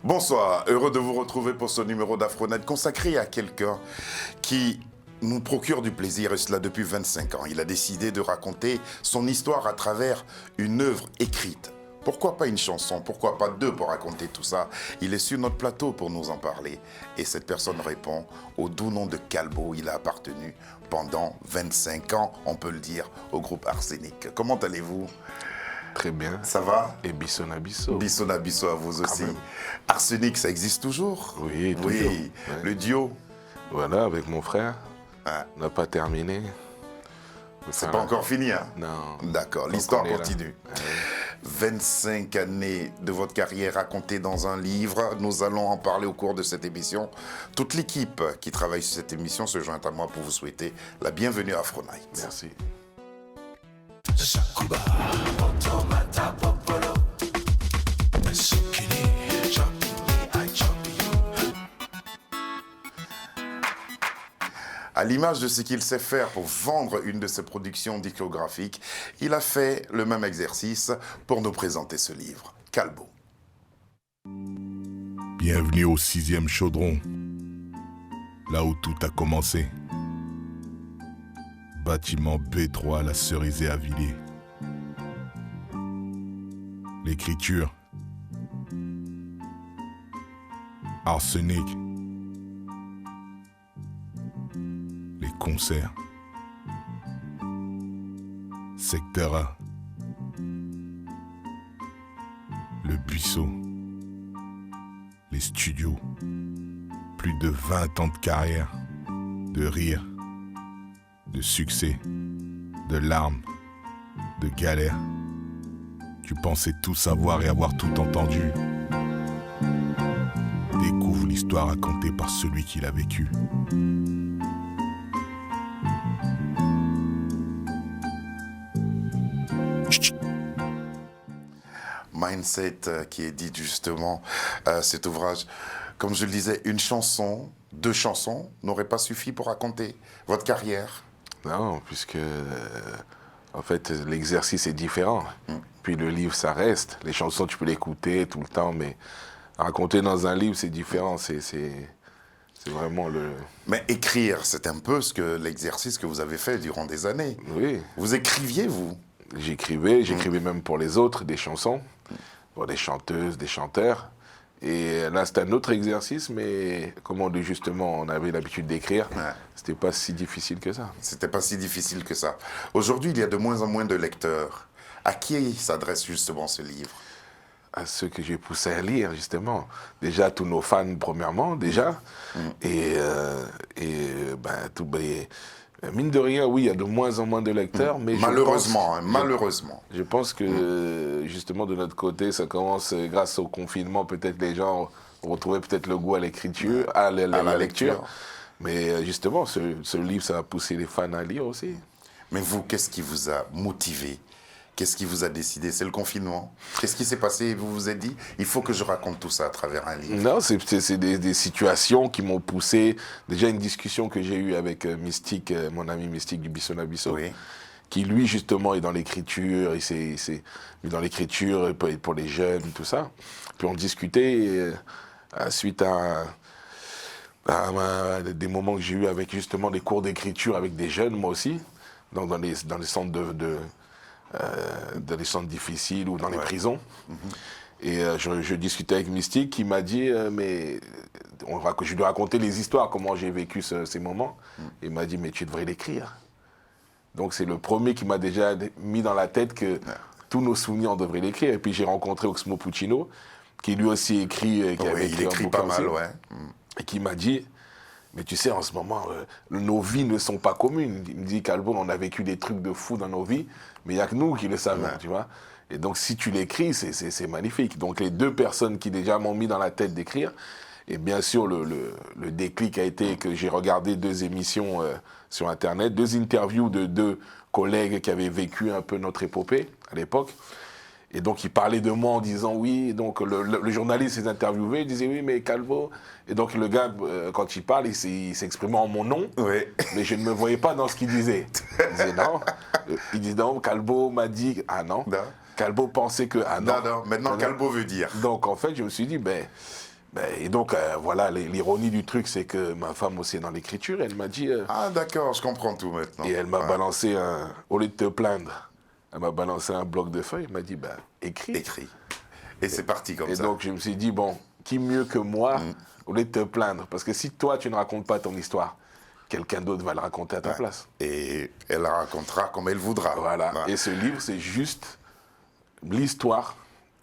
Bonsoir, heureux de vous retrouver pour ce numéro d'Afronet consacré à quelqu'un qui nous procure du plaisir, et cela depuis 25 ans. Il a décidé de raconter son histoire à travers une œuvre écrite. Pourquoi pas une chanson? Pourquoi pas deux pour raconter tout ça? Il est sur notre plateau pour nous en parler. Et cette personne répond au doux nom de Calbo. Il a appartenu pendant 25 ans, on peut le dire, au groupe Arsenic. Comment allez-vous? Très bien. Ça va? Et Bissona Bisso. Bissona Bisso à vous aussi. Arsenic, ça existe toujours? Oui, toujours. Oui, Ouais. le duo. Voilà, avec mon frère. Ah. On n'a pas terminé. C'est pas encore fini, hein? Non. D'accord, Donc l'histoire on est là. continue. Ouais. 25 années de votre carrière racontées dans un livre. Nous allons en parler au cours de cette émission. Toute l'équipe qui travaille sur cette émission se joint à moi pour vous souhaiter la bienvenue à Afro Night. Merci. À l'image de ce qu'il sait faire pour vendre une de ses productions discographiques, il a fait le même exercice pour nous présenter ce livre. Calbo. Bienvenue au 6e chaudron, là où tout a commencé. Bâtiment B3 à la Cerisée à Villiers. L'écriture. Arsenic. Les concerts. Secteur A. Le buisseau. Les studios. Plus de 20 ans de carrière, de rire, de succès, de larmes, de galères. Tu pensais tout savoir et avoir tout entendu. Découvre l'histoire racontée par celui qui l'a vécue. Mindset qui est dit justement cet ouvrage. Comme je le disais, une chanson, deux chansons n'auraient pas suffi pour raconter votre carrière. Non, puisque en fait l'exercice est différent. Puis le livre, ça reste. Les chansons, tu peux l'écouter tout le temps, mais raconter dans un livre, c'est différent. C'est vraiment le... Mais écrire, c'est un peu l'exercice que vous avez fait durant des années. Oui. Vous écriviez, vous? J'écrivais même pour les autres des chansons, pour des chanteuses, des chanteurs. Et là, c'était un autre exercice, mais comme on dit justement, on avait l'habitude d'écrire, c'était pas si difficile que ça. C'était pas si difficile que ça. Aujourd'hui, il y a de moins en moins de lecteurs. À qui s'adresse justement ce livre? À ceux que j'ai poussé à lire, justement. Déjà, tous nos fans, premièrement, déjà. Et mine de rien, oui, il y a de moins en moins de lecteurs, mais malheureusement, malheureusement. Je pense que, justement, de notre côté, ça commence, grâce au confinement, peut-être les gens ont retrouvé peut-être le goût à l'écriture, à la lecture. Mais justement, ce livre, ça a poussé les fans à lire aussi. Mais vous, qu'est-ce qui vous a motivé? Qu'est-ce qui vous a décidé? C'est le confinement? Qu'est-ce qui s'est passé? Vous vous êtes dit, il faut que je raconte tout ça à travers un livre. Non, c'est des situations qui m'ont poussé. Déjà, une discussion que j'ai eue avec Mystique, mon ami Mystique du Bissona Bisso, Oui. qui lui, justement, est dans l'écriture. Il s'est mis dans l'écriture pour les jeunes, tout ça. Puis on discutait suite à des moments que j'ai eus avec, justement, des cours d'écriture avec des jeunes, moi aussi, dans les centres dans les centres difficiles ou dans les prisons. Et je discutais avec Mystique qui m'a dit, mais je lui ai raconté les histoires, comment j'ai vécu ces moments. Il m'a dit, mais tu devrais l'écrire. Donc c'est le premier qui m'a déjà mis dans la tête que tous nos souvenirs, on devrait l'écrire. Et puis j'ai rencontré Oxmo Puccino, qui lui aussi écrit, qui avait il écrit pas mal, ouais. Et qui m'a dit, mais tu sais, en ce moment, nos vies ne sont pas communes. Il me dit, Calbo, on a vécu des trucs de fou dans nos vies, mais il n'y a que nous qui le savons, tu vois. Et donc, si tu l'écris, c'est magnifique. Donc, les deux personnes qui déjà m'ont mis dans la tête d'écrire, et bien sûr, le déclic a été que j'ai regardé deux émissions sur Internet, deux interviews de deux collègues qui avaient vécu un peu notre épopée à l'époque. Et donc, il parlait de moi en disant oui. Donc, le journaliste s'est interviewé, il disait oui, mais Calvo. Et donc, le gars, quand il parle, il s'exprimait en mon nom. Oui. Mais je ne me voyais pas dans ce qu'il disait. Il disait non. Il dit non, Calvo m'a dit ah non. Non. Calvo pensait que ah non. Non, non. Maintenant, Calbo veut dire. Donc, en fait, je me suis dit, ben, Et donc, voilà, l'ironie du truc, c'est que ma femme aussi est dans l'écriture. Elle m'a dit... Ah, d'accord, je comprends tout maintenant. Et elle m'a balancé au lieu de te plaindre, elle m'a balancé un bloc de feuilles. Elle m'a dit, écris. Écris. Et c'est parti comme ça. Et donc, je me suis dit, bon, qui mieux que moi, au lieu de te plaindre? Parce que si toi, tu ne racontes pas ton histoire, quelqu'un d'autre va le raconter à ta place. Et elle la racontera comme elle voudra. Voilà. Et ce livre, c'est juste l'histoire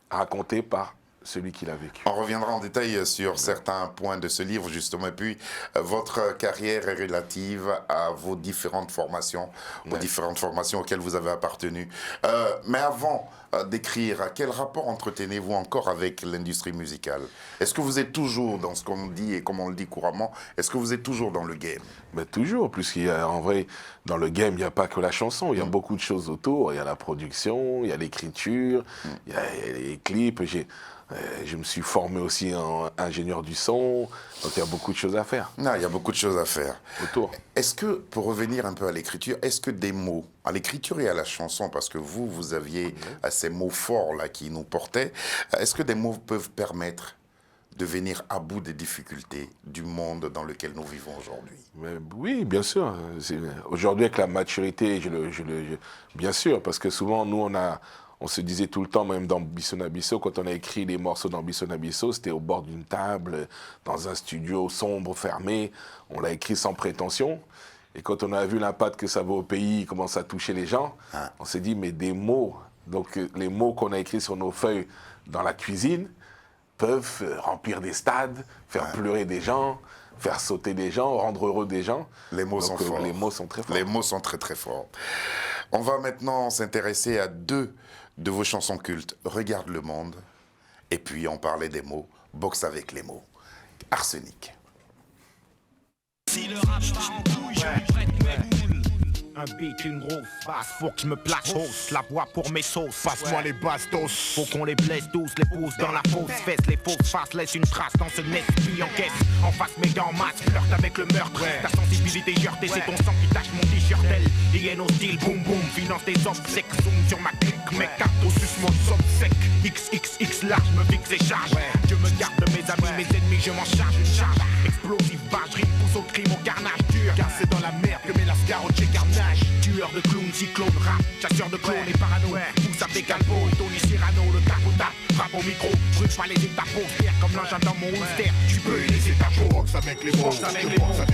racontée par celui qui l'a vécu. On reviendra en détail sur certains points de ce livre, justement. Et puis, votre carrière est relative à vos différentes formations, aux différentes formations auxquelles vous avez appartenu. Mais avant d'écrire, quel rapport entretenez-vous encore avec l'industrie musicale? Est-ce que vous êtes toujours dans ce qu'on dit et comme on le dit couramment, est-ce que vous êtes toujours dans le game? Mais toujours, en vrai, dans le game, il n'y a pas que la chanson, il y a beaucoup de choses autour. Il y a la production, il y a l'écriture, il y a les clips. Je me suis formé aussi en ingénieur du son, donc il y a beaucoup de choses à faire. Non, il y a beaucoup de choses à faire. Autour. Est-ce que, pour revenir un peu à l'écriture, est-ce que des mots, à l'écriture et à la chanson, parce que vous aviez ces mots forts là qui nous portaient, est-ce que des mots peuvent permettre de venir à bout des difficultés du monde dans lequel nous vivons aujourd'hui? Oui, bien sûr. Aujourd'hui, avec la maturité, bien sûr, parce que souvent, nous, on se disait tout le temps, même dans Bisso Nabisso, quand on a écrit les morceaux dans Bisso Nabisso, c'était au bord d'une table, dans un studio sombre, fermé. On l'a écrit sans prétention. Et quand on a vu l'impact que ça va au pays, comment ça touchait les gens, on s'est dit, mais des mots, donc les mots qu'on a écrits sur nos feuilles dans la cuisine, peuvent remplir des stades, faire pleurer des gens, faire sauter des gens, rendre heureux des gens. Les mots sont forts. Les mots sont très forts. Les mots sont très très forts. On va maintenant s'intéresser à deux de vos chansons cultes, Regarde le monde, et puis on parlait des mots, Boxe avec les mots, Arsenic. Si le rap part en couille, je lui prête mes boules. Un beat, une grosse basse, faut que je me place hausse, la voix pour mes sauces. Passe-moi les bastos, faut qu'on les blesse tous, les pousse dans la fausse fesse, les fausses faces laissent une trace dans ce nez qui encaisse. En face mes dents masse, flirte avec le meurtre. Ta sensibilité heurtée, c'est ton sang qui tache mon t-shirt. Hyène hostile, boum boum, finance des obsèques. Zoom sur ma clique, mes cartes au sucement sec. XXX large, me fixe et charge. Je me garde de mes amis, mes ennemis, je m'en charge une charge. Explosive, barge, rime, pousse au crime, au carnage dur. Car c'est dans la merde que met la scarotte chez carnage. Tueur de clowns, cyclone, rap, chasseur de clones et parano. Pousse avec Calvo et Tony Cyrano, le tac au tap, rap au micro, brûle pas les étapes, fier comme l'engin dans mon holster. Tu peux y laisser ta peau. Boxe avec les mots, boxe avec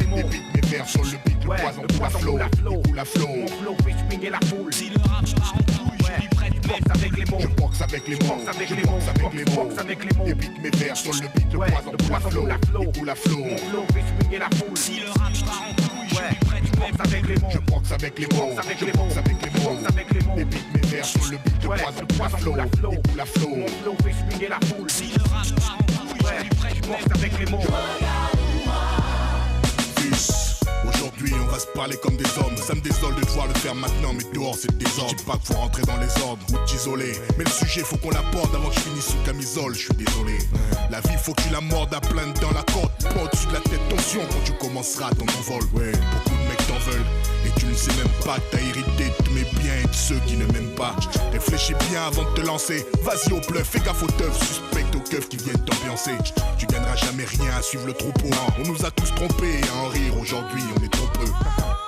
les mots. Les beats, mes vers sur le beat, le poison coule à flot, il coule à flot. Mon flow fait swinguer la foule. Si le rap part en couille, je lui prête mes Boxe avec les mots. Je boxe avec les mots, Boxe avec les mots. Boxe avec les mots. Les beats, mes vers sur le beat, le poison coule à flot, il coule à flot. Mon flow fait swinguer la foule. Si le rap part en couille, je lui prête mes Boxe avec les mots. Je boxe avec les mots, avec je les mots. boxe avec les mots. Boxe avec les mots. Les beats, mes vers sur le beat, le poison coule à flot, il coule à flot. Mon flow fait swinguer la foule. Si le rap part en couille, je lui prête mes Boxe avec les mots. Fils, aujourd'hui on va se parler comme des hommes. Ça me désole de devoir le faire maintenant, mais dehors c'est le désordre. Je dis pas qu'il faut rentrer dans les ordres ou t'isoler, mais le sujet faut qu'on l'aborde avant que je finisse sous camisole. Je suis désolé. La vie faut que tu la mordes à plainte dans la côte. Pas au-dessus de la tête, tension quand tu commenceras ton envol. Ouais, beaucoup de mecs t'en veulent et tu ne sais même pas que t'as hérité de tous mes biens et de ceux qui ne m'aiment pas. Réfléchis bien avant de te lancer. Vas-y au bluff, fais gaffe aux teufs, suspecte aux keufs qui viennent t'ambiancer. Tu gagneras jamais rien à suivre le troupeau. On nous a tous trompés et à en rire aujourd'hui, on est trop peu.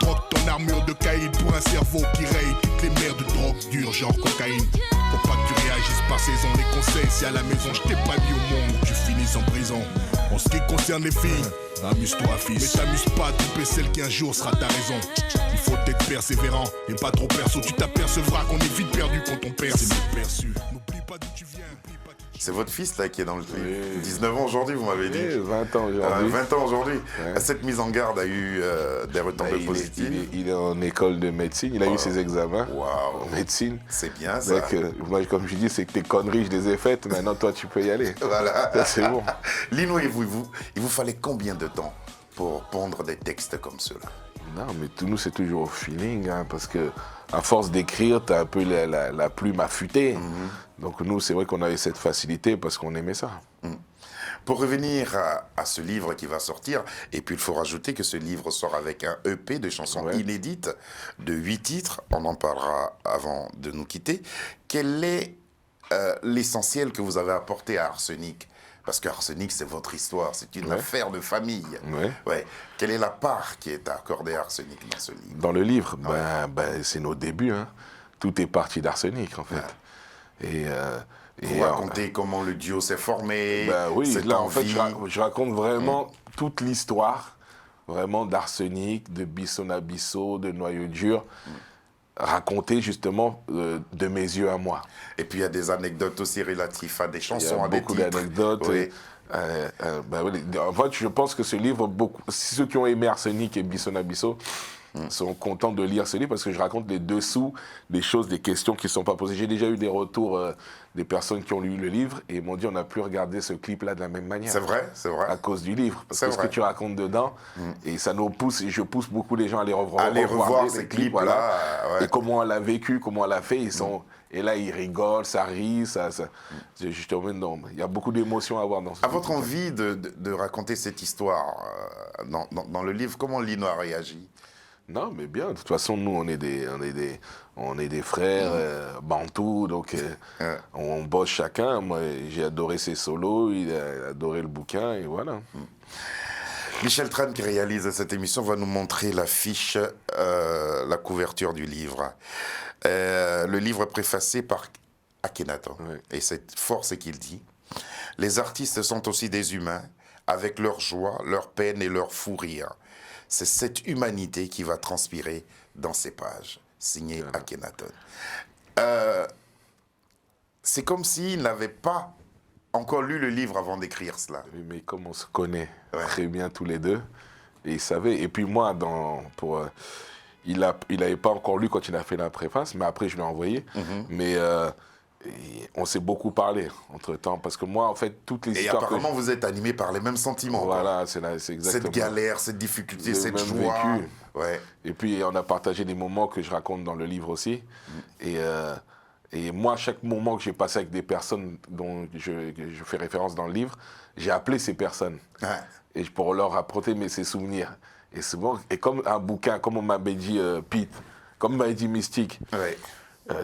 Troque ton armure de caïd pour un cerveau qui raye toutes les mers de drogue dure, genre cocaïne. Faut pas que tu réagisses par saison. Les conseils, si à la maison je t'ai pas mis au monde, tu finisses en prison. En ce qui concerne les filles, amuse-toi fils. Mais t'amuse pas à tromper celle qui un jour sera ta raison. Il faut être persévérant et pas trop perso. Tu t'apercevras qu'on est vite perdu quand on perd. C'est mal perçu. N'oublie pas d'où tu viens. C'est votre fils là qui est dans le clip. Oui. 19 ans aujourd'hui, vous m'avez dit. Oui, 20 ans aujourd'hui. 20 ans aujourd'hui. Ouais. Cette mise en garde a eu des retombées positives. Il est en école de médecine, il a eu ses examens Waouh. en médecine. C'est bien ça. Donc, moi, comme je dis, c'est que tes conneries, je les ai faites. Maintenant, toi, tu peux y aller. Voilà. Ça, c'est bon. Lino, et il vous fallait combien de temps pour pondre des textes comme ceux-là? Non, mais nous, c'est toujours au feeling, hein, parce que à force d'écrire, tu as un peu la plume affûtée. Donc nous, c'est vrai qu'on avait cette facilité parce qu'on aimait ça. Pour revenir à ce livre qui va sortir, et puis il faut rajouter que ce livre sort avec un EP de chansons inédites de 8 titres, on en parlera avant de nous quitter. Quel est l'essentiel que vous avez apporté à Arsenic? Parce qu'Arsenic, c'est votre histoire, c'est une affaire de famille. Ouais. Ouais. Quelle est la part qui est accordée à Arsenic dans ce livre? Dans le livre, c'est nos débuts. Hein. Tout est parti d'Arsenic, en fait. Ouais. Et Vous racontez comment le duo s'est formé. Oui, cette là, en fait, envie. je raconte vraiment toute l'histoire, vraiment d'Arsenic, de Bissona Bisso, de Noyau Dur, racontée justement de mes yeux à moi. Et puis il y a des anecdotes aussi relatives à des Il y chansons, a à des beaucoup titres. d'anecdotes. Oui. Oui. En fait, je pense que ce livre, ceux qui ont aimé Arsenic et Bissona Bisso sont contents de lire ce livre parce que je raconte les dessous des choses, des questions qui ne sont pas posées. J'ai déjà eu des retours des personnes qui ont lu le livre et m'ont dit on n'a plus regardé ce clip-là de la même manière. C'est vrai. À cause du livre. Parce C'est que ce que vrai. tu racontes dedans, et ça nous pousse, et je pousse beaucoup les gens à les revoir. Aller revoir ces les clips-là. Ouais. Et comment on l'a vécu, comment on l'a fait. Et là, ils rigolent, ça rit. Justement, non, il y a beaucoup d'émotions à avoir dans ce À livre. votre envie de raconter cette histoire dans le livre, comment Lino a réagi? Non, mais bien. De toute façon, nous, on est des frères bantous, donc on bosse chacun. Moi, j'ai adoré ses solos, il a adoré le bouquin, et voilà. Michel Tran, qui réalise cette émission, va nous montrer l'affiche, la couverture du livre. Le livre est préfacé par Akhenaton. Oui. Et cette force, c'est qu'il dit « Les artistes sont aussi des humains, avec leur joie, leur peine et leur fou rire. C'est cette humanité qui va transpirer dans ces pages. » Signé Akhenaton. C'est comme s'il n'avait pas encore lu le livre avant d'écrire cela. Oui, mais comme on se connaît Ouais. très bien tous les deux, et il savait. Et puis moi, il n'avait pas encore lu quand il a fait la préface, mais après je l'ai envoyé. Mais on s'est beaucoup parlé entre-temps, parce que moi, en fait, toutes les Et histoires apparemment, vous êtes animé par les mêmes sentiments. quoi. Voilà, c'est exactement. Cette galère, cette difficulté, J'ai cette même joie. vécu. Ouais. Et puis, on a partagé des moments que je raconte dans le livre aussi. Et moi, chaque moment que j'ai passé avec des personnes dont je fais référence dans le livre, j'ai appelé ces personnes. Ouais. Et pour leur apporter ces souvenirs. Et souvent, et comme un bouquin, comme on m'avait dit Pete, comme m'avait dit Mystique, Ouais.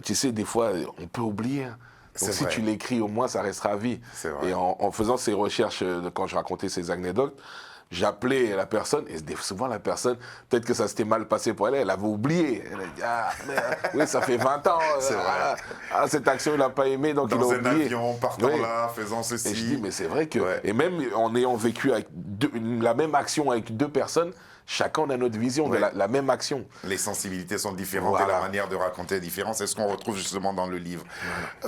tu sais, des fois, on peut oublier. Donc C'est si vrai. tu l'écris, au moins, ça restera à vie. C'est vrai. Et en faisant ces recherches, quand je racontais ces anecdotes, j'appelais la personne, et souvent la personne, peut-être que ça s'était mal passé pour elle, elle avait oublié. Elle a dit, ah, merde, oui, ça fait 20 ans. C'est vrai. Cette action, il n'a pas aimé, donc il a Dans un oublié. avion, partant Oui. là, faisant ceci. Et je dis, mais c'est vrai que... Ouais. Et même en ayant vécu avec la même action avec deux personnes, chacun on a notre vision Ouais. de la même action. Les sensibilités sont différentes Voilà. et la manière de raconter est différente. C'est ce qu'on retrouve justement dans le livre.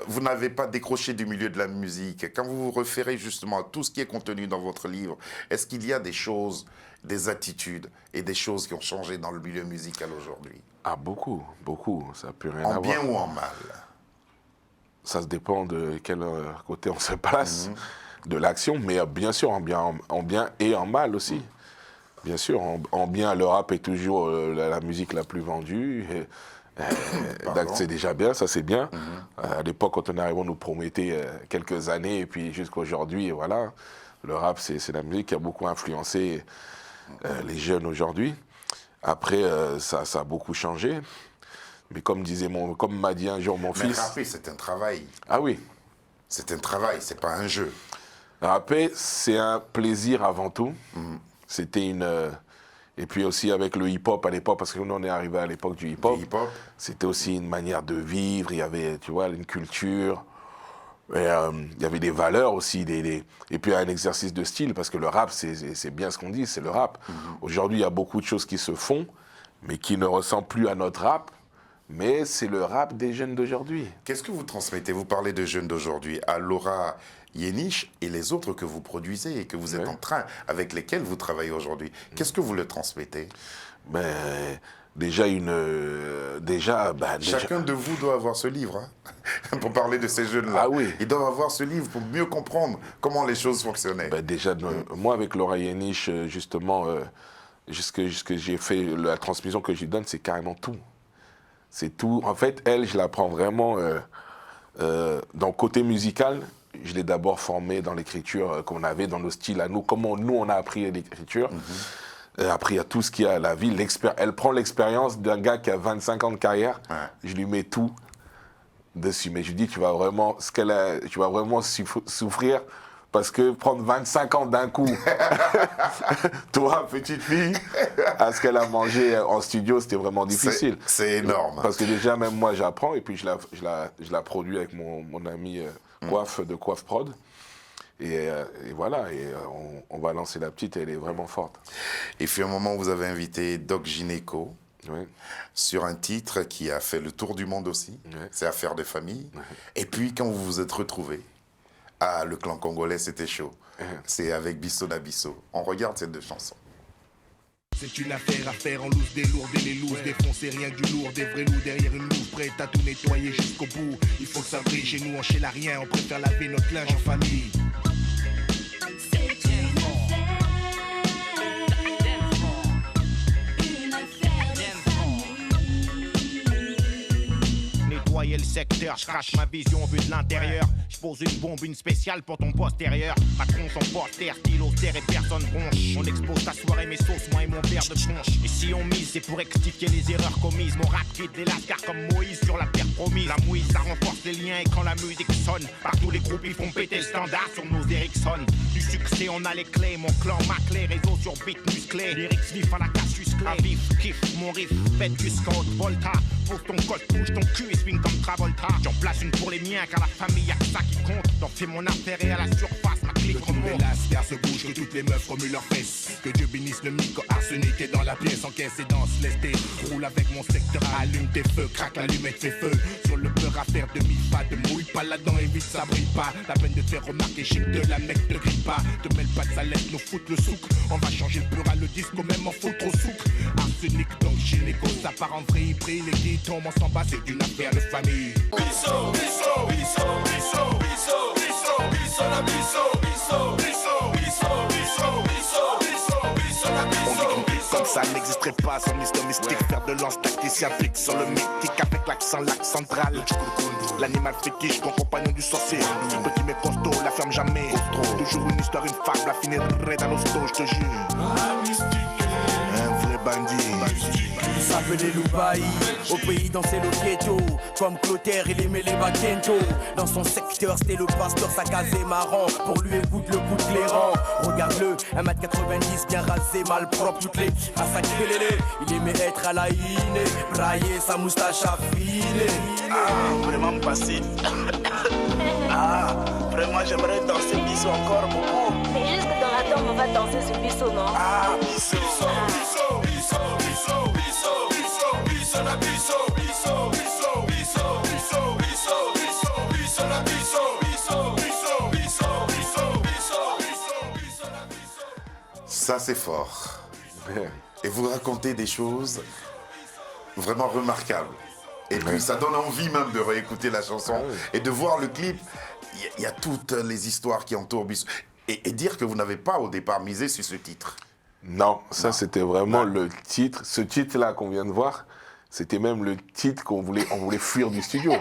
Vous n'avez pas décroché du milieu de la musique. Quand vous vous référez justement à tout ce qui est contenu dans votre livre, est-ce qu'il y a des choses, des attitudes et des choses qui ont changé dans le milieu musical aujourd'hui? Ah, beaucoup, beaucoup. Ça n'a plus rien En à bien voir. ou en mal? Ça se dépend de quel côté on se place, de l'action, mais bien sûr en bien et en mal aussi. Bien sûr, en bien, le rap est toujours la musique la plus vendue. Donc c'est déjà bien, ça c'est bien. À l'époque, quand on est arrivé, on nous promettait quelques années, et puis jusqu'à aujourd'hui, et voilà. Le rap, c'est la musique qui a beaucoup influencé les jeunes aujourd'hui. Après, ça a beaucoup changé. Mais comme m'a dit un jour mon Mais fils... rapper, c'est un travail. Ah oui, C'est un travail, c'est pas un jeu. rapper, c'est un plaisir avant tout. C'était une... et puis aussi avec le hip-hop à l'époque, parce que nous on est arrivé à l'époque du hip-hop. Du hip-hop. C'était aussi une manière de vivre, il y avait, tu vois, une culture. Et, il y avait des valeurs aussi, et puis un exercice de style, parce que le rap, c'est bien ce qu'on dit, c'est le rap. Aujourd'hui, il y a beaucoup de choses qui se font, mais qui ne ressemblent plus à notre rap, mais c'est le rap des jeunes d'aujourd'hui. Qu'est-ce que vous transmettez? Vous parlez de jeunes d'aujourd'hui, à Laura Yéniche et les autres que vous produisez et que vous êtes Ouais. en train, avec lesquels vous travaillez aujourd'hui. Qu'est-ce que vous leur transmettez? Mais déjà, déjà. Chacun de vous doit avoir ce livre, hein, pour parler de ces jeunes-là. Ah oui. Ils doivent avoir ce livre pour mieux comprendre comment les choses fonctionnaient. Déjà, moi, avec Laura Yéniche, justement, que j'ai fait, la transmission que je lui donne, c'est carrément tout. C'est tout. En fait, elle, je la prends vraiment dans le côté musical. Je l'ai d'abord formée dans l'écriture qu'on avait, dans nos styles à nous, comment nous, on a appris l'écriture. Après, il y a tout ce qu'il y a à la vie. Elle prend l'expérience d'un gars qui a 25 ans de carrière. Ouais. Je lui mets tout dessus. Mais je lui dis, tu vas vraiment souffrir Parce que prendre 25 ans d'un coup, toi, petite fille, à ce qu'elle a mangé en studio, c'était vraiment difficile. C'est énorme. Parce que déjà, même moi, j'apprends et puis je la produis avec mon ami Coiffe de Coiffe Prod. Et voilà, on va lancer la petite et elle est vraiment forte. Et puis, à un moment, vous avez invité Doc Gynéco sur un titre qui a fait le tour du monde aussi. C'est Affaire de famille. Et puis, quand vous vous êtes retrouvés, le clan congolais, c'était chaud. C'est avec Bisso na Bisso. On regarde ces deux chansons. C'est une affaire à faire en loose, des lourds et les looses, défoncer rien du lourd, des vrais loups derrière une loupe, prête à tout nettoyer jusqu'au bout. Il faut que ça brille chez nous, on chez la rien, on préfère laver notre linge en famille. Nettoyer le secteur, je crache ma vision vue de l'intérieur. Je pose une bombe, une spéciale pour ton postérieur. Macron, son poster, stylo, terre et personne bronche. On expose ta soirée, mes sauces, moi et mon père de ponche. Et si on mise, c'est pour rectifier les erreurs commises. Mon rap quitte des lascars comme Moïse sur la terre promise. La mouise, ça renforce les liens et quand la musique sonne, partout les groupes ils font péter le standard sur nos Ericsson. Du succès, on a les clés, mon clan, ma clé, réseau sur beat musclé. Lyrics vifs à la Cassius Clay. À vif, kiff, mon riff, fête jusqu'en haute volta. Pose ton col, touche ton cul et swing comme Travolta. J'en place une pour les miens car la famille y'a que ça qui compte. J'en fais mon affaire et à la surface ma clique remonte. Que se bouge, que toutes les meufs remuent leurs fesses. Que Dieu bénisse le micro arsenic est dans la pièce, encaisse et danse, lesté. Roule avec mon secteur, allume tes feux, craque l'allumette, fait feu. Sur le peur à faire demi-pas, te mouille pas là-dedans et vite ça brille pas. La peine de te faire remarquer, chic de la mec te grille pas. Te mêle pas de sa lettre, nous foutre le souk. On va changer le peur à le disque, même en foutre au souk. Arsenic donc gynéco, ça part en vrille, brille, les qui tombent, on s'en bat, c'est une affaire de famille. Bisso, bisso, bisso, bisso, bisso, bisso, bisso, la bisso, bisso, bisso, bisso, bisso, bisso, bisso, bisso, la bisso. Comme ça n'existerait pas son histoire mystique. Faire de lance tacticien fixe sur le mythique avec l'accent, l'axe central. L'animal fétiche, ton compagnon du sorcier. Petit mais costaud, la ferme jamais. Toujours une histoire, une fable, la finirait dans l'hosto, je te jure. Un vrai bandit. Il s'appelait Loubaï, au pays dansait le ghetto. Comme Clotaire, il aimait les baguettes. Dans son secteur, c'était le pasteur, sa case est marrant. Pour lui, écoute le coup de clairant. Regarde-le, 1m90, bien rasé, mal propre, toutes les massacrés lélé. Il aimait être à la inné, brailler sa moustache affinée. Vraiment passif. Vraiment, j'aimerais danser Bisso encore beaucoup. Mais juste dans la tombe, on va danser ce Bisso, non? Bisso, Bisso, bisso, bisso, bisso, bisso, bisso, la bisso, bisso, bisso, bisso, bisso, bisso, bisso, bisso, la bisso, bisso, bisso, bisso, bisso, bisso, bisso, bisso, la bisso. Ça, c'est fort. Et vous racontez des choses vraiment remarquables. Et puis, ça donne envie même de réécouter la chanson et de voir le clip. Il y a toutes les histoires qui entourent Bisso. Et dire que vous n'avez pas, au départ, misé sur ce titre. Non, ça c'était vraiment le titre. Ce titre-là qu'on vient de voir, c'était même le titre on voulait fuir du studio.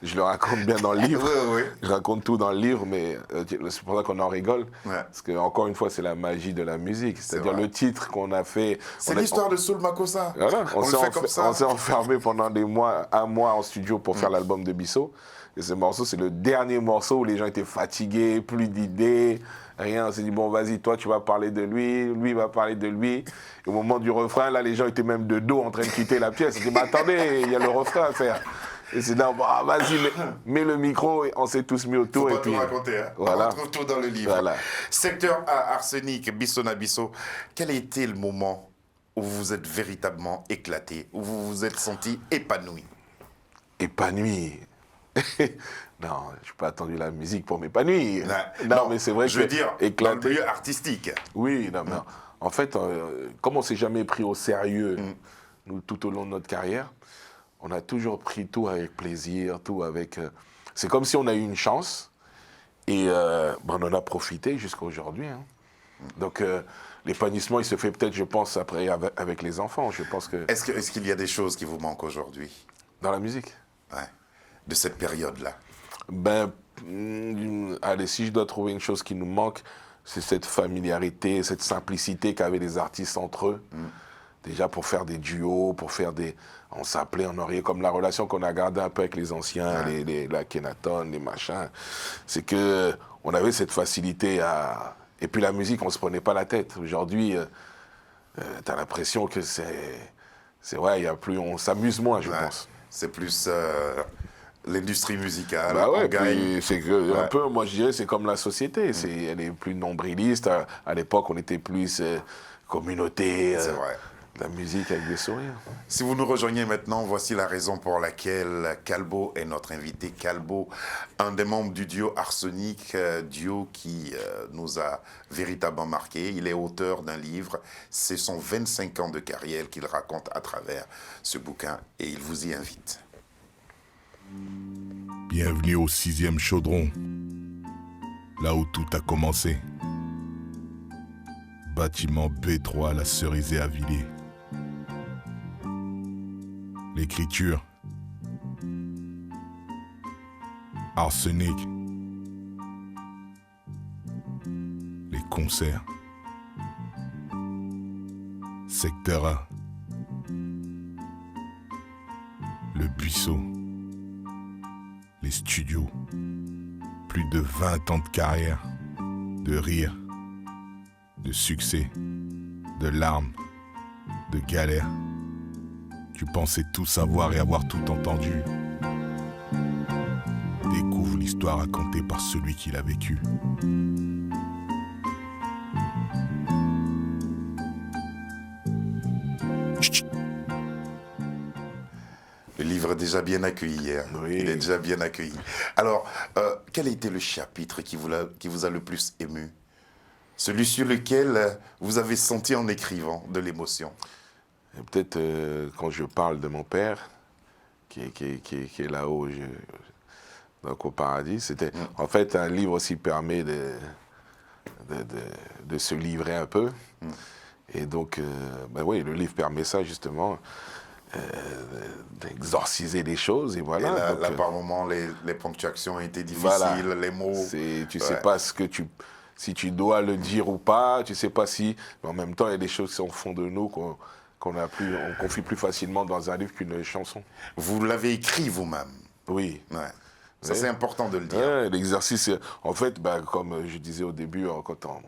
Je le raconte bien dans le livre. Oui. Je raconte tout dans le livre, mais c'est pour ça qu'on en rigole. Ouais. Parce que, encore une fois, c'est la magie de la musique. C'est-à-dire le titre qu'on a fait. C'est l'histoire de Soul Makossa. Voilà, on le fait comme ça. On s'est enfermé pendant des mois, un mois en studio pour faire l'album de Bisso. Et ce morceau, c'est le dernier morceau où les gens étaient fatigués, plus d'idées, rien. On s'est dit, bon, vas-y, toi, tu vas parler de lui va parler de lui. Et au moment du refrain, là, les gens étaient même de dos en train de quitter la pièce. On s'est dit, mais attendez, il y a le refrain à faire. Et c'est là, bah, vas-y, mets le micro, et on s'est tous mis autour. Faut et pas puis, tout raconter, hein. Voilà. On retrouve tout dans le livre. Voilà. Secteur A, Arsenic, Bisso na Bisso. Quel a été le moment où vous vous êtes véritablement éclaté, où vous vous êtes senti épanoui? Épanoui. Non, je n'ai pas attendu la musique pour m'épanouir. Non, mais c'est vrai que je veux dire, dans le milieu artistique. Oui, non, mais en fait, comme on ne s'est jamais pris au sérieux, nous, tout au long de notre carrière, on a toujours pris tout avec plaisir, tout avec... c'est comme si on a eu une chance et on en a profité jusqu'à aujourd'hui. Hein. Donc, l'épanouissement, il se fait peut-être, je pense, après avec les enfants. Je pense que... Est-ce qu'il y a des choses qui vous manquent aujourd'hui? Dans la musique? Ouais. De cette période-là? Allez, si je dois trouver une chose qui nous manque, c'est cette familiarité, cette simplicité qu'avaient les artistes entre eux. déjà pour faire des duos, pour faire des... On s'appelait, on aurait comme la relation qu'on a gardée un peu avec les anciens, la Kenaton, les machins. C'est que on avait cette facilité à... Et puis la musique, on ne se prenait pas la tête. Aujourd'hui, tu as l'impression que c'est vrai, il y a plus... On s'amuse moins, je pense. C'est plus l'industrie musicale. Bah ouais, on gagne. puis c'est que un peu, moi je dirais, c'est comme la société. Elle est plus nombriliste. À l'époque, on était plus communauté. C'est vrai. La musique avec des sourires. Si vous nous rejoignez maintenant, voici la raison pour laquelle Calbo est notre invité. Calbo, un des membres du duo Arsenic, duo qui nous a véritablement marqué. Il est auteur d'un livre. C'est son 25 ans de carrière qu'il raconte à travers ce bouquin et il vous y invite. Bienvenue au 6e chaudron, là où tout a commencé. Bâtiment B3 à la Cerisée à Villiers. L'écriture. Arsenic. Les concerts. Secteur A. Le Buisseau. Les studios. Plus de 20 ans de carrière. De rire. De succès. De larmes. De galères. Tu pensais tout savoir et avoir tout entendu. Découvre l'histoire racontée par celui qui l'a vécue. Le livre est déjà bien accueilli. Hein. Oui. Il est déjà bien accueilli. Alors, quel a été le chapitre qui vous a le plus ému? Celui sur lequel vous avez senti en écrivant de l'émotion? Et peut-être quand je parle de mon père, qui est là-haut, donc au paradis, c'était en fait un livre aussi permet de se livrer un peu. Et donc, ben oui, le livre permet ça justement, d'exorciser les choses et voilà. Et là, donc, par moments, les ponctuations ont été difficiles, voilà. les mots. Tu sais pas si tu dois le dire ou pas, tu sais pas si, mais en même temps, il y a des choses qui sont au fond de nous qu'on confie plus facilement dans un livre qu'une chanson. Vous l'avez écrit vous-même. Oui. Ouais. Ça, Ouais. c'est important de le dire. Ouais, l'exercice, en fait, bah, comme je disais au début, quand on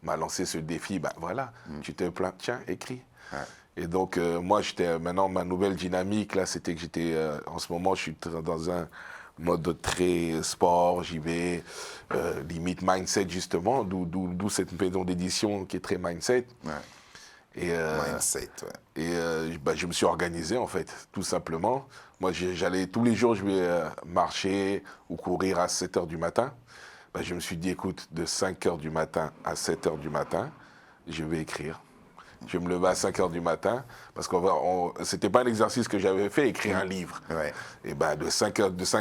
m'a lancé ce défi, bah, voilà, tu te plains, tiens, écris. Ouais. Et donc, moi, maintenant, ma nouvelle dynamique, là, c'était que j'étais, en ce moment, je suis dans un mode très sport, j'y vais, limite mindset, justement, d'où cette maison d'édition qui est très mindset. Ouais. Et, Mindset, ouais. et bah, je me suis organisé, en fait, tout simplement. Moi, j'allais tous les jours, je vais marcher ou courir à 7 h du matin. Bah, je me suis dit, écoute, de 5 h du matin à 7 h du matin, je vais écrire. Je me levais à 5 h du matin, parce que c'était pas un exercice que j'avais fait, écrire un livre. Ouais. Et bah, de 5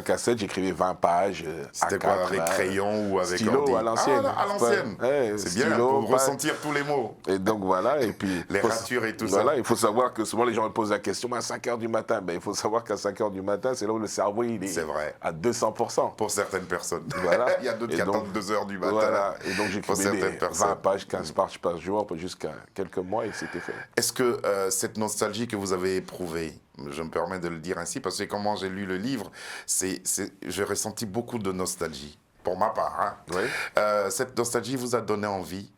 à 7, j'écrivais 20 pages. C'était quoi, avec crayon ou avec stylo ordi? à l'ancienne. Ah, à l'ancienne. Ouais, c'est bien, stylo, pour ressentir tous les mots. Et donc voilà, et puis... Les ratures et tout voilà, ça. il faut savoir que souvent les gens me posent la question, à 5 h du matin, ben, il faut savoir qu'à 5 h du matin, c'est là où le cerveau il est C'est vrai. à 200%. Pour certaines personnes. Voilà. Il y a d'autres Et qui donc, attendent 2 h du matin. Voilà, et donc Pour j'écrivais certaines des personnes. 20 pages, 15 pages par jour, jusqu'à quelques mois, et c'était fait. Est-ce que cette nostalgie que vous avez éprouvée, je me permets de le dire ainsi, parce que comment j'ai lu le livre, j'ai ressenti beaucoup de nostalgie, pour ma part. Hein. Oui. Cette nostalgie vous a donné envie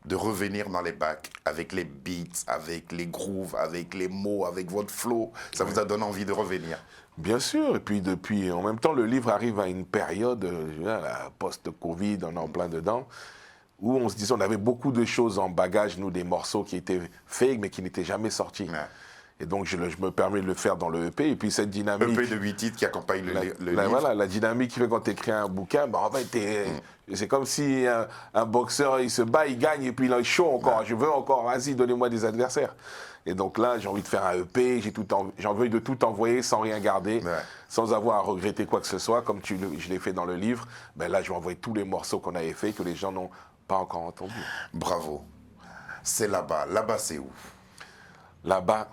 de revenir dans les bacs, avec les beats, avec les grooves, avec les mots, avec votre flow. Ça vous a donné envie de revenir? Bien sûr, et puis depuis, en même temps, le livre arrive à une période, la post-Covid, on est en plein dedans, où on se disait, on avait beaucoup de choses en bagage, nous, des morceaux qui étaient faits, mais qui n'étaient jamais sortis. Ouais. Et donc, je me permets de le faire dans le EP, et puis cette dynamique... EP de 8 titres qui accompagne le livre. Voilà, la dynamique qui fait quand tu écris un bouquin, bah, en fait, c'est comme si un boxeur, il se bat, il gagne, et puis il est chaud encore. Ouais. Je veux encore, vas-y, donnez-moi des adversaires. Et donc là, j'ai envie de faire un EP, j'ai envie de tout envoyer sans rien garder, sans avoir à regretter quoi que ce soit, comme je l'ai fait dans le livre. Ben là, je vais envoyer tous les morceaux qu'on avait faits, que les gens n'ont pas encore entendus. Bravo. C'est là-bas. Là-bas, c'est où? Là-bas,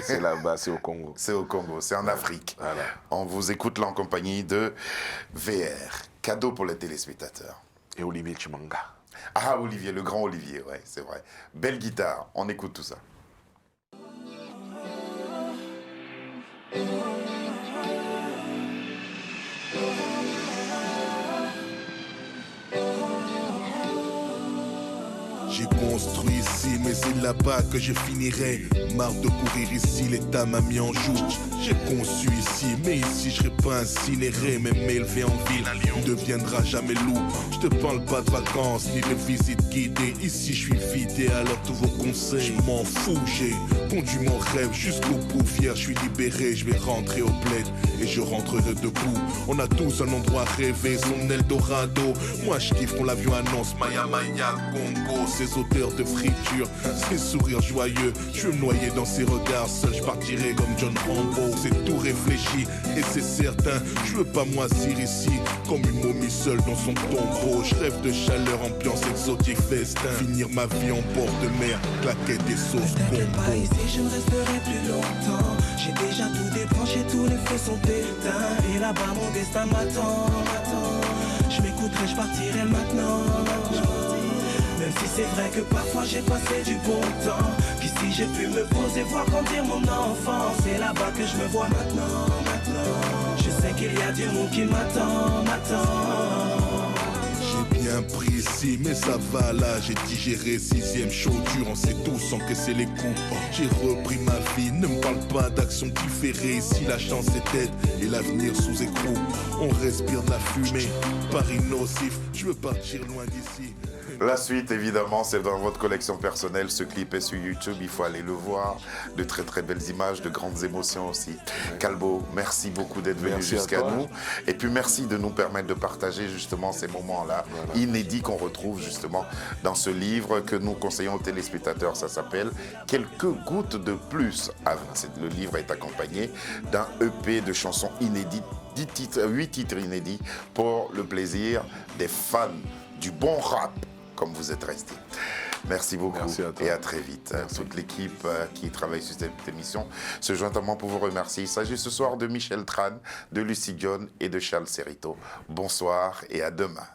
c'est là-bas, c'est au Congo. C'est au Congo, c'est en Afrique. Voilà. On vous écoute là en compagnie de VR. Cadeau pour les téléspectateurs. Et Olivier Chimanga. Ah, Olivier, le grand Olivier, ouais, c'est vrai. Belle guitare, on écoute tout ça. J'ai construit ici, mais c'est là-bas que je finirai. Marre de courir ici, l'état m'a mis en joue. J'ai conçu ici, mais ici je serai pas incinéré. Même élevé en ville, ne deviendra jamais loup. Je te parle pas de vacances, ni de visites guidées. Ici je suis vidé, alors tous vos conseils, je m'en fous. J'ai conduit mon rêve jusqu'au bout. Fier, je suis libéré, je vais rentrer au bled. Et je rentrerai debout. On a tous un endroit à rêver, son Eldorado. Moi je kiffe quand l'avion annonce Maya Maya Congo. Ces odeurs de friture, ces sourires joyeux. Je veux me noyer dans ses regards, seul je partirai comme John Rambo. C'est tout réfléchi et c'est certain. Je veux pas moisir ici comme une momie seule dans son tombeau. Je rêve de chaleur, ambiance exotique, festin. Finir ma vie en bord de mer, claquer des sauces Pas combo. ici, je ne resterai plus longtemps. J'ai déjà tout débranché, tous les feux sont éteints. Et là-bas, mon destin m'attend. Je m'écouterai, je partirai maintenant. Même si c'est vrai que parfois j'ai passé du bon temps. Qu'ici j'ai pu me poser, voir grandir mon enfant. C'est là-bas que je me vois maintenant. Je sais qu'il y a du monde qui m'attend. J'ai bien pris ici, mais ça va là. J'ai digéré 6ème chaud dur, on sait tous sans que c'est les coups. J'ai repris ma vie, ne me parle pas d'action différée. Ici la chance est tête et l'avenir sous écrou. On respire de la fumée, Paris nocif. Je veux partir loin d'ici. La suite, évidemment, c'est dans votre collection personnelle. Ce clip est sur YouTube, il faut aller le voir. De très très belles images, de grandes émotions aussi. Calbo, merci beaucoup d'être venu jusqu'à nous. Et puis merci de nous permettre de partager justement ces moments-là inédits qu'on retrouve justement dans ce livre que nous conseillons aux téléspectateurs. Ça s'appelle « Quelques gouttes de plus ». Le livre est accompagné d'un EP de chansons inédites, 8 titres inédits pour le plaisir des fans du bon rap, comme vous êtes restés. Merci beaucoup. Merci à toi. Et à très vite. Toute l'équipe qui travaille sur cette émission se joint à moi pour vous remercier. Il s'agit ce soir de Michel Tran, de Lucie Dion et de Charles Serrito. Bonsoir et à demain.